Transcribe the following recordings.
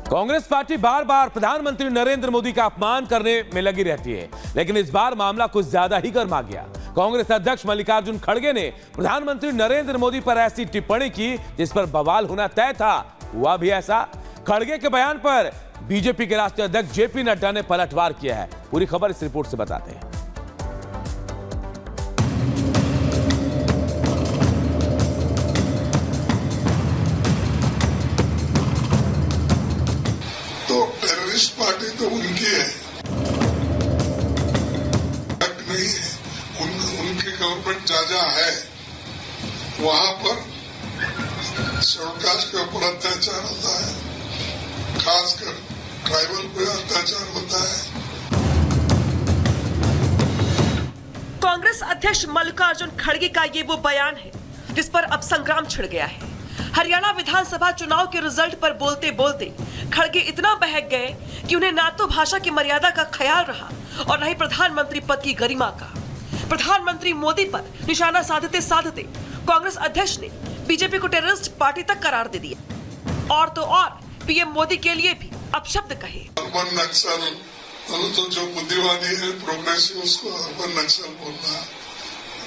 Congress party बार बार प्रधानमंत्री नरेंद्र मोदी का अपमान करने में लगी रहती है, लेकिन इस बार मामला कुछ ज्यादा ही गर्मा गया। कांग्रेस अध्यक्ष मल्लिकार्जुन खड़गे ने प्रधानमंत्री नरेंद्र मोदी पर ऐसी टिप्पणी की जिस पर बवाल होना तय था। हुआ भी ऐसा। खड़गे के बयान पर बीजेपी के राष्ट्रीय अध्यक्ष जेपी नड्डा ने पलटवार किया है। पूरी खबर इस रिपोर्ट से बताते हैं। तो टेररिस्ट पार्टी तो उनकी है, नहीं है। उनकी गवर्नमेंट जहाँ है वहां पर शेड्यूल कास्ट के ऊपर अत्याचार होता है, खासकर ट्राइबल पे अत्याचार होता है। कांग्रेस अध्यक्ष मल्लिकार्जुन खड़गे का ये वो बयान है जिस पर अब संग्राम छिड़ गया है। हरियाणा विधानसभा चुनाव के रिजल्ट पर बोलते बोलते खड़गे इतना बहक गए कि उन्हें ना तो भाषा की मर्यादा का ख्याल रहा और न ही प्रधानमंत्री पद की गरिमा का। प्रधानमंत्री मोदी पर निशाना साधते साधते कांग्रेस अध्यक्ष ने बीजेपी को टेररिस्ट पार्टी तक करार दे दिया और तो और पीएम मोदी के लिए भी अपशब्द कहे। अर्बन नक्सल तो जो बुद्धिवादी है, प्रोग्रेसिव, उसको अर्बन नक्सल बोलना,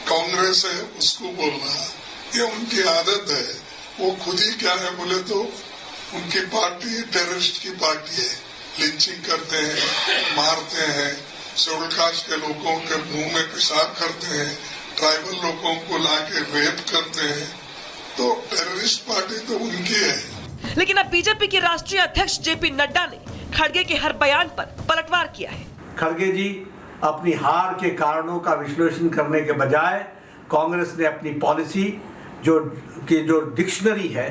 कांग्रेस है उसको बोलना, ये उनकी आदत है। वो खुद ही क्या है बोले तो उनकी पार्टी टेररिस्ट की पार्टी है। लिंचिंग करते हैं, मारते हैं, शेड्यूल कास्ट के लोगों के मुंह में पेशाब करते हैं, ट्राइबल लोगों को लाके रेप करते हैं। तो टेररिस्ट पार्टी तो उनकी है। लेकिन अब बीजेपी के राष्ट्रीय अध्यक्ष जेपी नड्डा ने खड़गे के हर बयान पर पलटवार किया है। खड़गे जी अपनी हार के कारणों का विश्लेषण करने के बजाय कांग्रेस ने अपनी पॉलिसी जो डिक्शनरी है,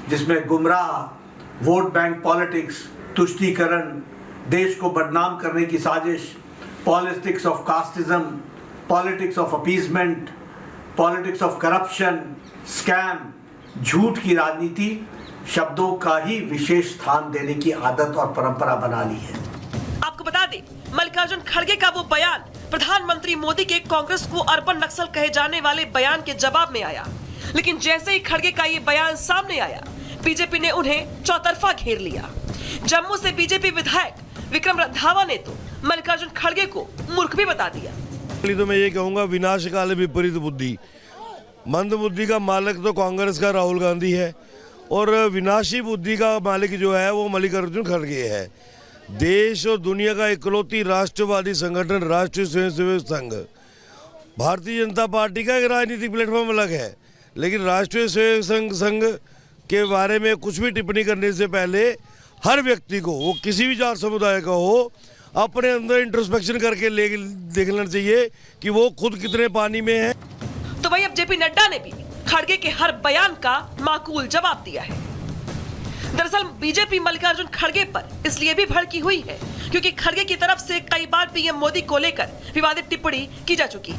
जिसमें गुमराह, वोट बैंक पॉलिटिक्स, तुष्टीकरण, देश को बदनाम करने की साजिश, politics of casteism, politics of appeasement, politics of corruption, scam, झूठ की राजनीति, शब्दों का ही विशेष स्थान देने की आदत और परंपरा बना ली है। आपको बता दें, मल्लिकार्जुन खड़गे का वो बयान प्रधानमंत्री मोदी के कांग्रेस को अर्बन नक्सल कहे जाने वाले बयान के जवाब में आया। लेकिन जैसे ही खड़गे का ये बयान सामने आया, बीजेपी ने उन्हें चौतरफा घेर लिया। जम्मू से बीजेपी विधायक विक्रम रंधावा ने तो मल्लिकार्जुन खड़गे को मूर्ख भी बता दिया। तो मैं ये कहूंगा, विनाश काले विपरीत बुद्धि, मंद बुद्धि का मालिक तो कांग्रेस का राहुल गांधी है और विनाशी बुद्धि का मालिक जो है वो मल्लिकार्जुन खड़गे है। देश और दुनिया का इकलौती राष्ट्रवादी संगठन राष्ट्रीय स्वयंसेवक संघ, भारतीय जनता पार्टी का एक राजनीतिक प्लेटफॉर्म अलग है, लेकिन राष्ट्रीय स्वयंसेवक संघ के बारे में कुछ भी टिप्पणी करने से पहले हर व्यक्ति को, वो किसी भी जात समुदाय का हो, अपने अंदर इंट्रोस्पेक्शन करके देखना चाहिए कि वो खुद कितने पानी में है। तो वही अब जेपी नड्डा ने भी खड़गे के हर बयान का माकूल जवाब दिया है। दरअसल बीजेपी मल्लिकार्जुन खड़गे पर इसलिए भी भड़की हुई है क्योंकि खड़गे की तरफ से कई बार पीएम मोदी को लेकर विवादित टिप्पणी की जा चुकी।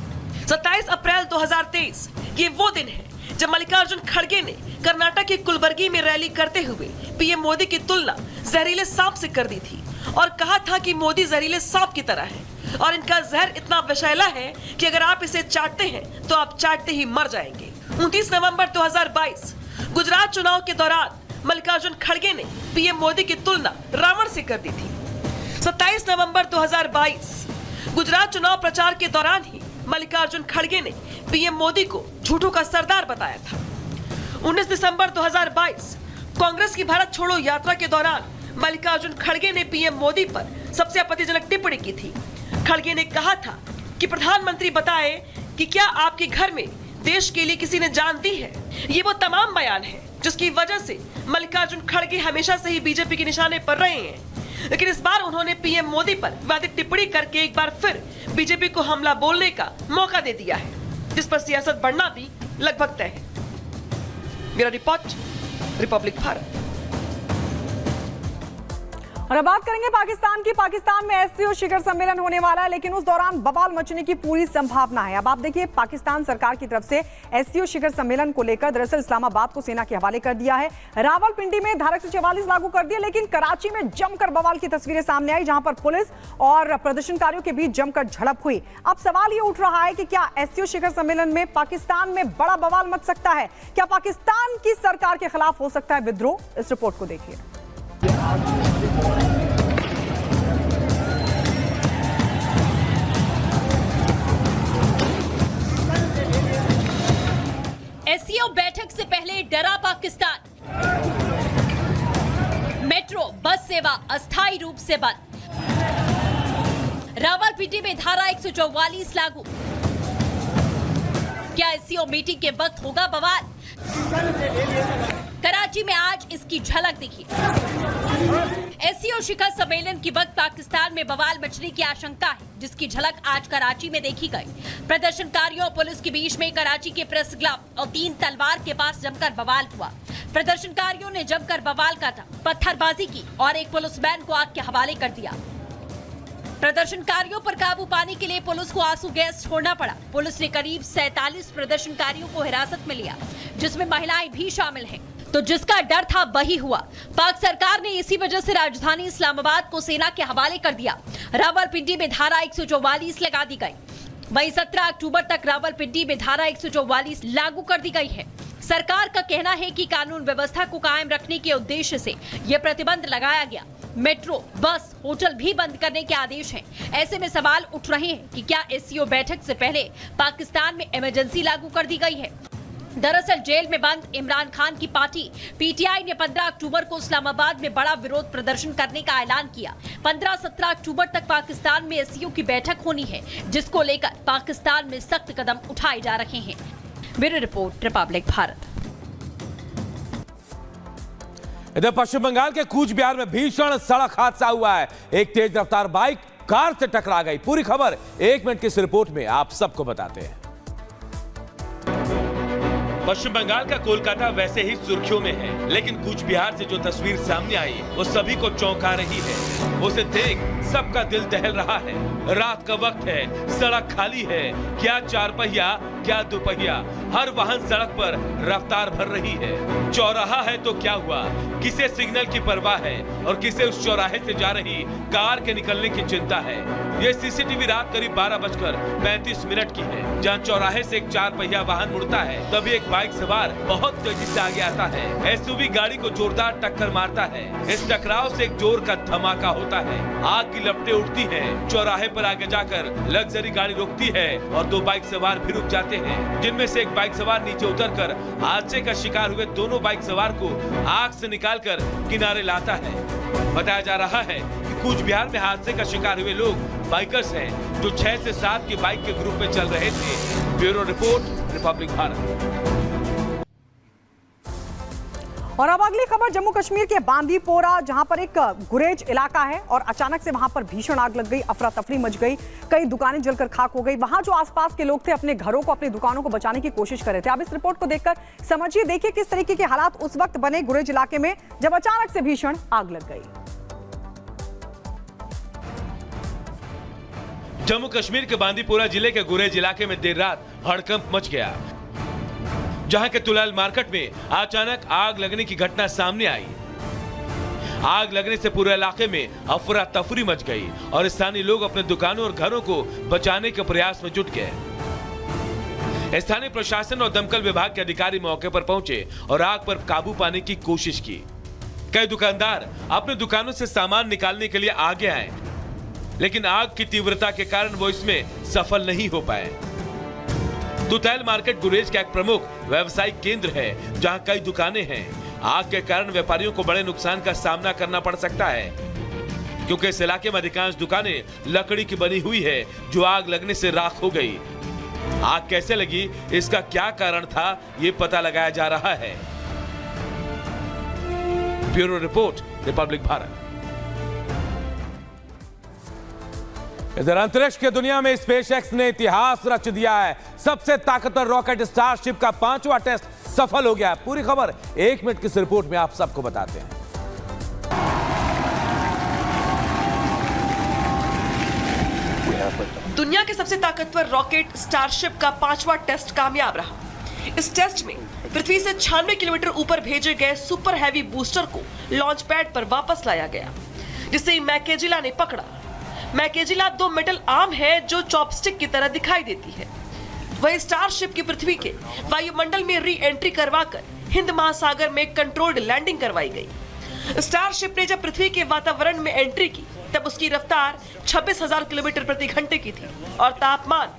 27 अप्रैल 2023 ये वो दिन है जब मल्लिकार्जुन खड़गे ने कर्नाटक के कुलबर्गी में रैली करते हुए पीएम मोदी की तुलना जहरीले सांप से कर दी थी और कहा था कि मोदी जहरीले सांप की तरह है और इनका जहर इतना विषैला है कि अगर आप इसे चाटते हैं तो आप चाटते ही मर जाएंगे। 29 नवंबर 2022 गुजरात चुनाव के दौरान मल्लिकार्जुन खड़गे ने पीएम मोदी की तुलना रावण से कर दी थी। 27 नवंबर 2022 गुजरात चुनाव प्रचार के दौरान ही मल्लिकार्जुन खड़गे ने पीएम मोदी को झूठों का सरदार बताया था। 19 दिसंबर 2022 कांग्रेस की भारत छोड़ो यात्रा के दौरान मल्लिकार्जुन खड़गे ने पीएम मोदी पर सबसे आपत्तिजनक टिप्पणी की थी। खड़गे ने कहा था कि प्रधानमंत्री बताए कि क्या आपके घर में देश के लिए किसी ने जान दी है। ये वो तमाम बयान है जिसकी वजह से मल्लिकार्जुन खड़गे हमेशा से ही बीजेपी के निशाने पर रहे हैं, लेकिन इस बार उन्होंने पीएम मोदी पर विवादित टिप्पणी करके एक बार फिर बीजेपी को हमला बोलने का मौका दे दिया है, जिस पर सियासत बढ़ना भी लगभग तय है। मेरा रिपोर्ट, रिपब्लिक भारत। और अब बात करेंगे पाकिस्तान की। पाकिस्तान में एससीओ शिखर सम्मेलन होने वाला है, लेकिन उस दौरान बवाल मचने की पूरी संभावना है। अब आप देखिए, पाकिस्तान सरकार की तरफ से एससीओ शिखर सम्मेलन को लेकर दरअसल इस्लामाबाद को सेना के हवाले कर दिया है। रावलपिंडी में धारा 144 लागू कर दिया, लेकिन कराची में जमकर बवाल की तस्वीरें सामने आई, जहां पर पुलिस और प्रदर्शनकारियों के बीच जमकर झड़प हुई। अब सवाल ये उठ रहा है कि क्या एससीओ शिखर सम्मेलन में पाकिस्तान में बड़ा बवाल मच सकता है? क्या पाकिस्तान की सरकार के खिलाफ हो सकता है विद्रोह? इस रिपोर्ट को देखिए। मेट्रो बस सेवा अस्थायी रूप से बंद। रावलपिंडी में धारा 144 लागू। क्या एससीओ मीटिंग के वक्त होगा बवाल? कराची में आज इसकी झलक दिखी। एससीओ शिखर सम्मेलन के वक्त पाकिस्तान में बवाल मचने की आशंका है, जिसकी झलक आज कराची में देखी गई। प्रदर्शनकारियों और पुलिस के बीच में कराची के प्रेस क्लब और 3 तलवार के पास जमकर बवाल हुआ। प्रदर्शनकारियों ने जमकर बवाल काटा, पत्थरबाजी की और एक पुलिसमैन को आग के हवाले कर दिया। प्रदर्शनकारियों पर काबू पाने के लिए पुलिस को आंसू गैस छोड़ना पड़ा। पुलिस ने करीब 47 प्रदर्शनकारियों को हिरासत में लिया, जिसमें महिलाएं भी शामिल हैं। तो जिसका डर था वही हुआ। पाक सरकार ने इसी वजह से राजधानी इस्लामाबाद को सेना के हवाले कर दिया। रावलपिंडी में धारा 144 लगा दी गई। वहीं 17 अक्टूबर तक रावलपिंडी में धारा 144 लागू कर दी गई है। सरकार का कहना है कि कानून व्यवस्था को कायम रखने के उद्देश्य से यह प्रतिबंध लगाया गया। मेट्रो, बस, होटल भी बंद करने के आदेश हैं। ऐसे में सवाल उठ रहे हैं कि क्या एससीओ बैठक से पहले पाकिस्तान में इमरजेंसी लागू कर दी गई है। दरअसल जेल में बंद इमरान खान की पार्टी पीटीआई ने 15 अक्टूबर को इस्लामाबाद में बड़ा विरोध प्रदर्शन करने का ऐलान किया। 15-17 अक्टूबर तक पाकिस्तान में एससीओ की बैठक होनी है, जिसको लेकर पाकिस्तान में सख्त कदम उठाए जा रहे हैं। Bureau report, Republic Bharat. इधर पश्चिम बंगाल के कूच बिहार में भीषण सड़क हादसा हुआ है। एक तेज रफ्तार बाइक कार से टकरा गई। पूरी खबर 1 मिनट की इस रिपोर्ट में आप सबको बताते हैं। पश्चिम बंगाल का कोलकाता वैसे ही सुर्खियों में है, लेकिन कूच बिहार से जो तस्वीर सामने आई वो सभी को चौंका रही है। उसे देख सबका दिल दहल रहा है। रात का वक्त है, सड़क खाली है। क्या 4 पहिया, क्या 2 पहिया, हर वाहन सड़क पर रफ्तार भर रही है। चौराहा है तो क्या हुआ, किसे सिग्नल की परवाह है और किसे उस चौराहे से जा रही कार के निकलने की चिंता है। ये सीसीटीवी रात करीब 12:35 की है, जहां चौराहे से एक 4 पहिया वाहन मुड़ता है, तभी एक बाइक सवार बहुत तेजी से आगे आता है। एसयूवी गाड़ी को जोरदार टक्कर मारता है। इस टकराव से एक जोर का धमाका होता है। आग की लपटें उठती हैं। चौराहे पर आगे जाकर लग्जरी गाड़ी रुकती है और 2 बाइक सवार भी रुक जाते हैं, जिनमें से एक बाइक सवार नीचे उतरकर हादसे का शिकार हुए दोनों बाइक सवार को आग से निकालकर किनारे लाता है। बताया जा रहा है कि कूच बिहार में हादसे का शिकार हुए लोग बाइकर्स हैं, जो 6 से 7 की बाइक के ग्रुप में चल रहे थे। Bureau report, Republic Bharat. और अब अगली खबर जम्मू कश्मीर के बांदीपोरा, जहां पर एक गुरेज इलाका है और अचानक से वहां पर भीषण आग लग गई। अफरा तफरी मच गई, कई दुकानें जलकर खाक हो गई। वहां जो आसपास के लोग थे अपने घरों को, अपनी दुकानों को बचाने की कोशिश कर रहे थे। अब इस रिपोर्ट को देखकर समझिए, देखिए किस तरीके के हालात उस वक्त बने गुरेज इलाके में जब अचानक से भीषण आग लग गई। जम्मू कश्मीर के बांदीपोरा जिले के गुरेज इलाके में देर रात हड़कंप मच गया, जहां के तुलाल मार्केट में अचानक आग लगने की घटना सामने आई। आग लगने से पूरे इलाके में अफरा तफरी मच गई और स्थानीय लोग अपने दुकानों और घरों को बचाने के प्रयास में जुट गए। स्थानीय प्रशासन और दमकल विभाग के अधिकारी मौके पर पहुंचे और आग पर काबू पाने की कोशिश की। कई दुकानदार अपने दुकानों से सामान निकालने के लिए आगे आए, लेकिन आग की तीव्रता के कारण वो इसमें सफल नहीं हो पाए। तुतैल मार्केट गुरेज का एक प्रमुख व्यावसायिक केंद्र है, जहां कई दुकानें हैं। आग के कारण व्यापारियों को बड़े नुकसान का सामना करना पड़ सकता है, क्योंकि इस इलाके में अधिकांश दुकानें लकड़ी की बनी हुई है, जो आग लगने से राख हो गई। आग कैसे लगी, इसका क्या कारण था, ये पता लगाया जा रहा है। Bureau report, Republic Bharat. इधर अंतरिक्ष की दुनिया में स्पेसएक्स ने इतिहास रच दिया है। सबसे ताकतवर रॉकेट स्टारशिप का 5वां टेस्ट सफल हो गया। पूरी खबर 1 मिनट की इस रिपोर्ट में आप सबको बताते हैं। दुनिया के सबसे ताकतवर रॉकेट स्टारशिप का 5वां टेस्ट कामयाब रहा। इस टेस्ट में पृथ्वी से 96 किलोमीटर ऊपर भेजे गए सुपर हैवी बूस्टर को लॉन्च पैड पर वापस लाया गया, जिसे मैकेजिला ने पकड़ा। मैकेजिला 2 मेटल आर्म है जो चॉपस्टिक की तरह दिखाई देती है। वही स्टारशिप की पृथ्वी के वायुमंडल में री एंट्री करवाकर हिंद महासागर में कंट्रोल्ड लैंडिंग करवाई गई। स्टारशिप ने जब पृथ्वी के वातावरण में एंट्री की, तब उसकी रफ्तार 26,000 किलोमीटर प्रति घंटे की थी और तापमान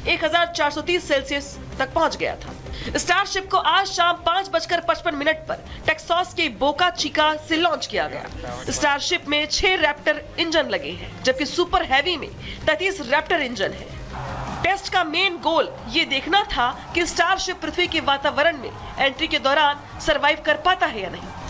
1430 सेल्सियस तक पहुंच गया था। स्टारशिप को आज शाम 5:55 पर टेक्सास के बोका चिका से लॉन्च किया गया। स्टारशिप में 6 रैप्टर इंजन लगे हैं, जबकि सुपर हैवी में 33 रैप्टर इंजन है। टेस्ट का मेन गोल ये देखना था कि स्टारशिप पृथ्वी के वातावरण में एंट्री के दौरान सरवाइव कर पाता है या नहीं।